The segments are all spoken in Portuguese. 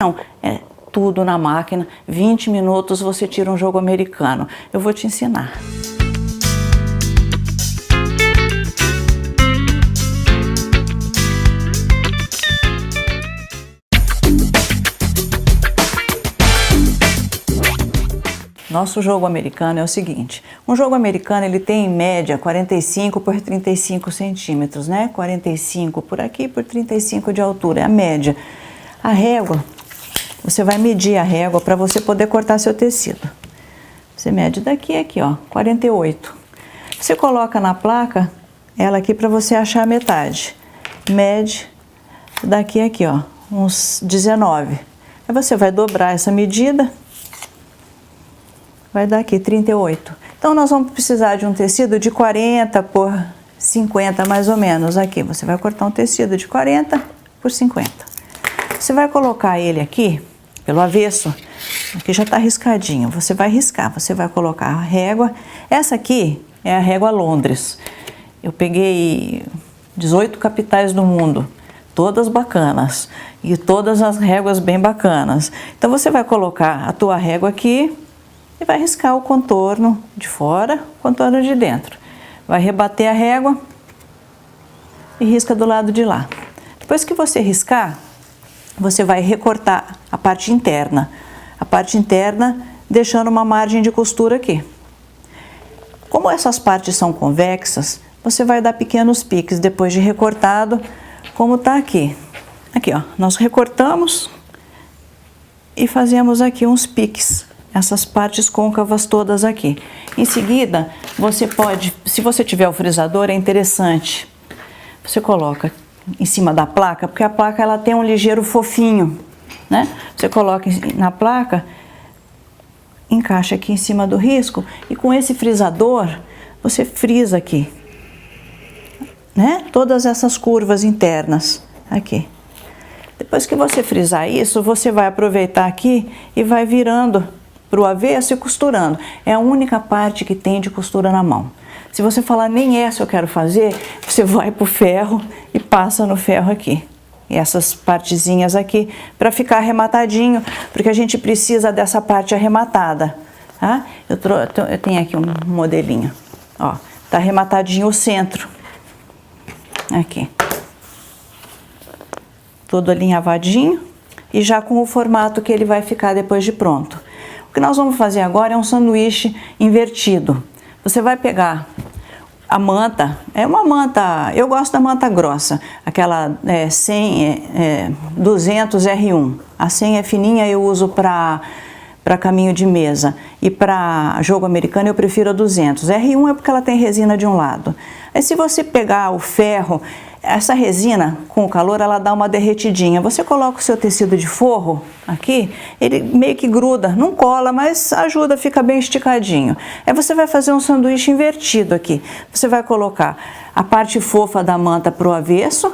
Não, é tudo na máquina, 20 minutos você tira um jogo americano. Eu vou te ensinar. Nosso jogo americano é o seguinte, um jogo americano ele tem em média 45 por 35 centímetros, né? 45 por aqui por 35 de altura, é a média. A régua, você vai medir a régua para você poder cortar seu tecido. Você mede daqui a aqui, ó, 48. Você coloca na placa ela aqui para você achar a metade. Mede daqui a aqui, ó, uns 19. Aí você vai dobrar essa medida. Vai dar aqui 38. Então, nós vamos precisar de um tecido de 40 por 50, mais ou menos. Aqui, você vai cortar um tecido de 40 por 50. Você vai colocar ele aqui, pelo avesso. Aqui já está riscadinho. Você vai riscar, você vai colocar a régua. Essa aqui é a régua Londres. Eu peguei 18 capitais do mundo, todas bacanas. E todas as réguas bem bacanas. Então, você vai colocar a tua régua aqui e vai riscar o contorno de fora, o contorno de dentro. Vai rebater a régua e risca do lado de lá. Depois que você riscar, você vai recortar a parte interna. A parte interna deixando uma margem de costura aqui. Como essas partes são convexas, você vai dar pequenos piques depois de recortado, como está aqui. Aqui, ó, nós recortamos e fazemos aqui uns piques. Essas partes côncavas todas aqui. Em seguida, você pode, se você tiver o frisador, é interessante. Você coloca em cima da placa, porque a placa ela tem um ligeiro fofinho, né? Você coloca na placa, encaixa aqui em cima do risco e com esse frisador, você frisa aqui, né? Todas essas curvas internas aqui. Depois que você frisar isso, você vai aproveitar aqui e vai virando para o avesso e costurando. É a única parte que tem de costura na mão. Se você falar, nem essa eu quero fazer, você vai para o ferro e passa no ferro aqui. E essas partezinhas aqui, para ficar arrematadinho, porque a gente precisa dessa parte arrematada. Tá? Eu tenho aqui um modelinho. Ó, tá arrematadinho o centro. Aqui. Todo alinhavadinho e já com o formato que ele vai ficar depois de pronto. O que nós vamos fazer agora é um sanduíche invertido. Você vai pegar a manta, é uma manta, eu gosto da manta grossa, aquela 200 R1. A 100 é fininha, eu uso para caminho de mesa. E para jogo americano eu prefiro a 200. R1 é porque ela tem resina de um lado. Aí se você pegar o ferro, essa resina, com o calor, ela dá uma derretidinha. Você coloca o seu tecido de forro aqui, ele meio que gruda, não cola, mas ajuda, fica bem esticadinho. Aí você vai fazer um sanduíche invertido aqui. Você vai colocar a parte fofa da manta para o avesso,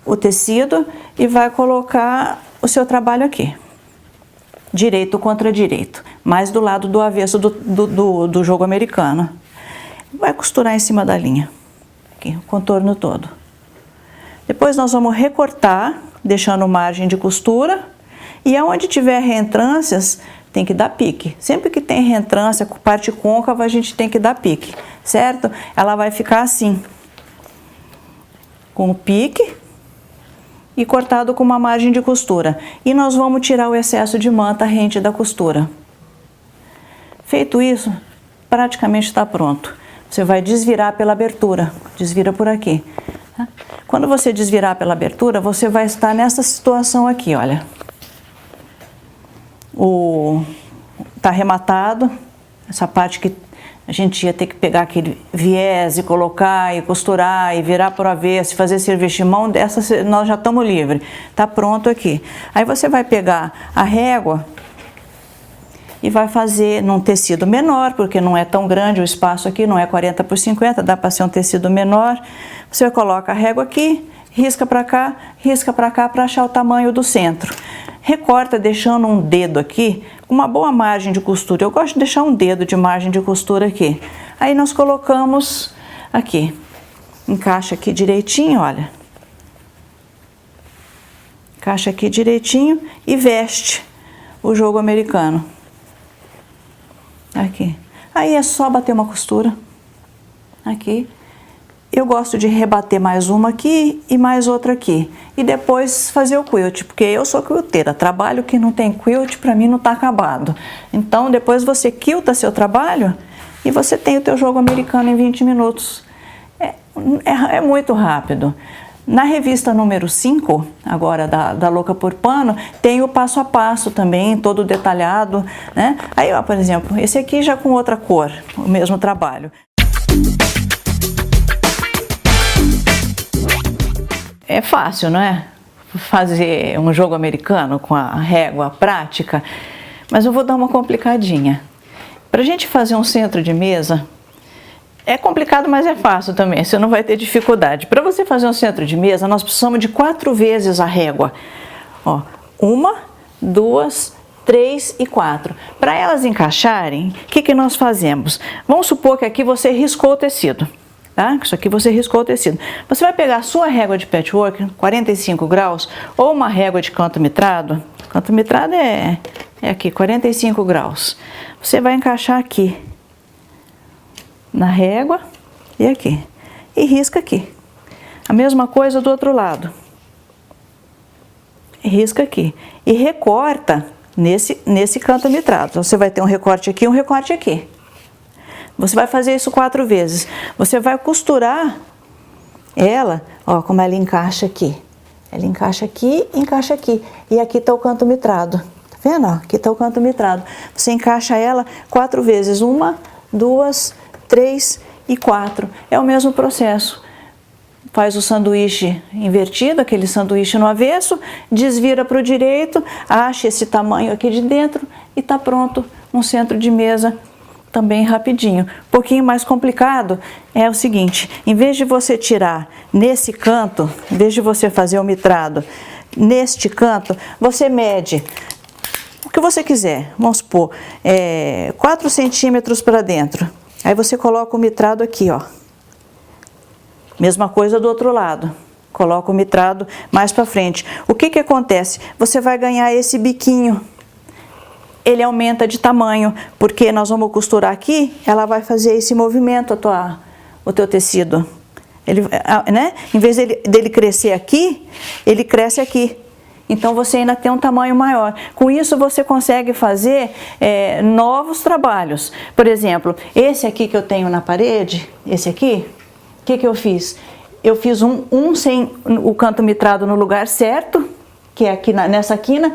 o tecido, e vai colocar o seu trabalho aqui. Direito contra direito, mais do lado do avesso do jogo americano. Vai costurar em cima da linha, aqui, o contorno todo. Depois nós vamos recortar, deixando margem de costura, e aonde tiver reentrâncias, tem que dar pique. Sempre que tem reentrância, com parte côncava, a gente tem que dar pique, certo? Ela vai ficar assim, com o pique e cortado com uma margem de costura. E nós vamos tirar o excesso de manta rente da costura. Feito isso, praticamente está pronto. Você vai desvirar pela abertura, desvira por aqui. Quando você desvirar pela abertura, você vai estar nessa situação aqui, olha. Tá arrematado, essa parte que a gente ia ter que pegar aquele viés e colocar e costurar e virar por avesso e fazer esse vestimão, dessa nós já estamos livres. Tá pronto aqui. Aí você vai pegar a régua e vai fazer num tecido menor, porque não é tão grande o espaço aqui, não é 40 por 50, dá para ser um tecido menor. Você coloca a régua aqui, risca para cá para achar o tamanho do centro. Recorta deixando um dedo aqui, uma boa margem de costura. Eu gosto de deixar um dedo de margem de costura aqui. Aí nós colocamos aqui, encaixa aqui direitinho, olha. Encaixa aqui direitinho e veste o jogo americano. Aqui. Aí é só bater uma costura. Aqui. Eu gosto de rebater mais uma aqui e mais outra aqui. E depois fazer o quilt, porque eu sou quilteira. Trabalho que não tem quilt, para mim não está acabado. Então, depois você quilta seu trabalho e você tem o teu jogo americano em 20 minutos. É muito rápido. Na revista número 5, agora da Louca por Pano, tem o passo a passo também, todo detalhado, né? Aí, ó, por exemplo, esse aqui já com outra cor, o mesmo trabalho. É fácil, não é? Fazer um jogo americano com a régua prática, mas eu vou dar uma complicadinha. Para a gente fazer um centro de mesa, é complicado, mas é fácil também, você não vai ter dificuldade. Para você fazer um centro de mesa, nós precisamos de 4 vezes a régua. Ó, 1, 2, 3 e 4. Para elas encaixarem, o que nós fazemos? Vamos supor que aqui você riscou o tecido. Tá? Isso aqui você riscou o tecido. Você vai pegar a sua régua de patchwork, 45 graus, ou uma régua de canto mitrado. Canto mitrado é aqui, 45 graus. Você vai encaixar aqui, na régua e aqui. E risca aqui. A mesma coisa do outro lado. E risca aqui. E recorta nesse canto mitrado. Então, você vai ter um recorte aqui e um recorte aqui. Você vai fazer isso 4 vezes. Você vai costurar ela, ó, como ela encaixa aqui. Ela encaixa aqui e encaixa aqui. E aqui está o canto mitrado. Tá vendo? Ó, aqui está o canto mitrado. Você encaixa ela 4 vezes. 1, 2, 3 e 4. É o mesmo processo. Faz o sanduíche invertido, aquele sanduíche no avesso, desvira para o direito, acha esse tamanho aqui de dentro e está pronto um centro de mesa também rapidinho. Um pouquinho mais complicado é o seguinte, em vez de você tirar nesse canto, em vez de você fazer o mitrado neste canto, você mede o que você quiser, vamos supor, 4 centímetros para dentro. Aí você coloca o mitrado aqui, ó. Mesma coisa do outro lado. Coloca o mitrado mais para frente. O que acontece? Você vai ganhar esse biquinho. Ele aumenta de tamanho, porque nós vamos costurar aqui, ela vai fazer esse movimento, o teu tecido. Ele, né? Em vez dele crescer aqui, ele cresce aqui. Então você ainda tem um tamanho maior. Com isso você consegue fazer novos trabalhos. Por exemplo, esse aqui que eu tenho na parede, esse aqui, o que eu fiz? Eu fiz um sem o canto mitrado no lugar certo, que é aqui nessa quina,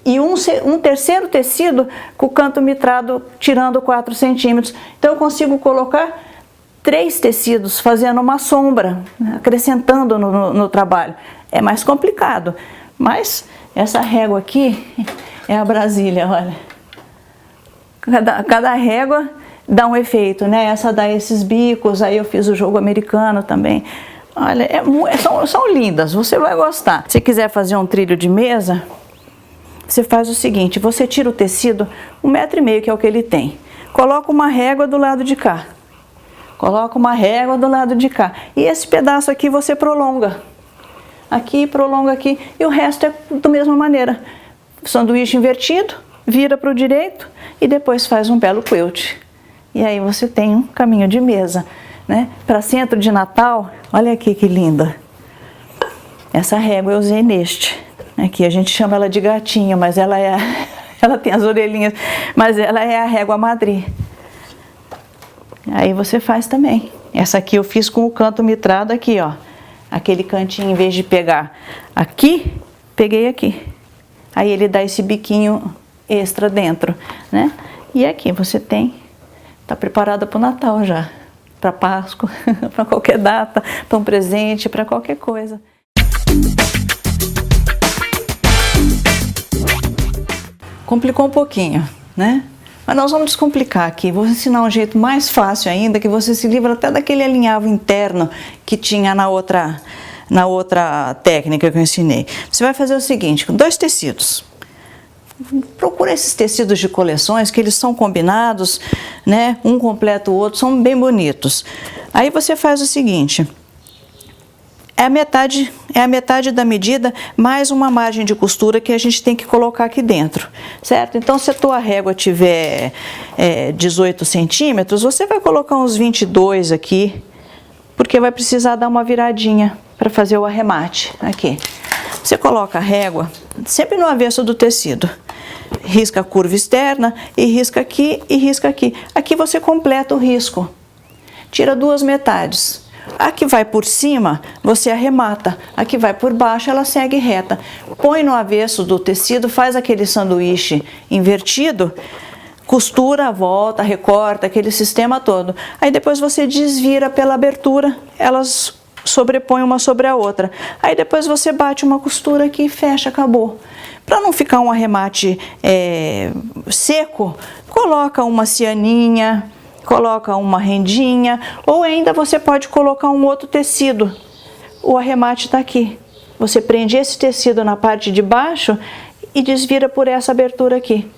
e um terceiro tecido com o canto mitrado tirando 4 centímetros. Então eu consigo colocar 3 tecidos fazendo uma sombra, acrescentando no trabalho. É mais complicado, mas essa régua aqui é a Brasília, olha. Cada régua dá um efeito, né? Essa dá esses bicos, aí eu fiz o jogo americano também. Olha, são lindas, você vai gostar. Se quiser fazer um trilho de mesa, você faz o seguinte, você tira o tecido 1,5 metro, que é o que ele tem. Coloca uma régua do lado de cá. Coloca uma régua do lado de cá. E esse pedaço aqui você prolonga. Aqui, prolonga aqui. E o resto é da mesma maneira. Sanduíche invertido, vira para o direito e depois faz um belo quilt. E aí você tem um caminho de mesa, né? Para centro de Natal, olha aqui que linda. Essa régua eu usei neste. Aqui a gente chama ela de gatinho, mas ela tem as orelhinhas, mas ela é a régua Madri. Aí você faz também. Essa aqui eu fiz com o canto mitrado aqui, ó. Aquele cantinho, em vez de pegar aqui, peguei aqui. Aí ele dá esse biquinho extra dentro, né? E aqui você tem, tá preparada para o Natal já, para Páscoa, para qualquer data, para um presente, para qualquer coisa. Complicou um pouquinho, né? Mas nós vamos descomplicar aqui. Vou ensinar um jeito mais fácil ainda, que você se livra até daquele alinhavo interno que tinha na outra técnica que eu ensinei. Você vai fazer o seguinte, com 2 tecidos. Procura esses tecidos de coleções, que eles são combinados, né? Um completa o outro, são bem bonitos. Aí você faz o seguinte, é a metade da medida mais uma margem de costura que a gente tem que colocar aqui dentro, certo? Então, se a tua régua tiver 18 centímetros, você vai colocar uns 22 aqui, porque vai precisar dar uma viradinha para fazer o arremate aqui. Você coloca a régua sempre no avesso do tecido, risca a curva externa e risca aqui e risca aqui. Aqui você completa o risco, tira duas metades. A que vai por cima, você arremata. A que vai por baixo, ela segue reta. Põe no avesso do tecido, faz aquele sanduíche invertido, costura, volta, recorta, aquele sistema todo. Aí depois você desvira pela abertura, elas sobrepõem uma sobre a outra. Aí depois você bate uma costura aqui e fecha, acabou. Para não ficar um arremate seco, coloca uma cianinha, coloca uma rendinha, ou ainda você pode colocar um outro tecido. O arremate está aqui. Você prende esse tecido na parte de baixo e desvira por essa abertura aqui.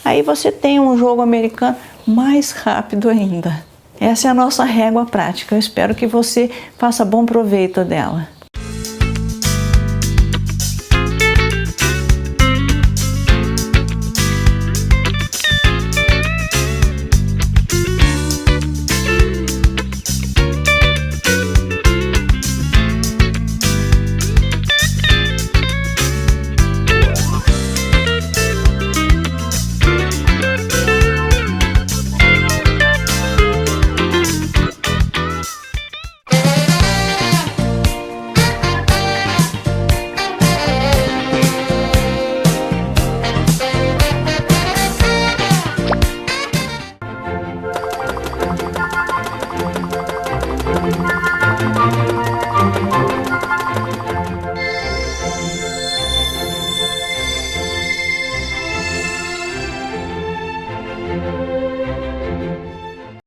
Aí você tem um jogo americano mais rápido ainda. Essa é a nossa régua prática. Eu espero que você faça bom proveito dela.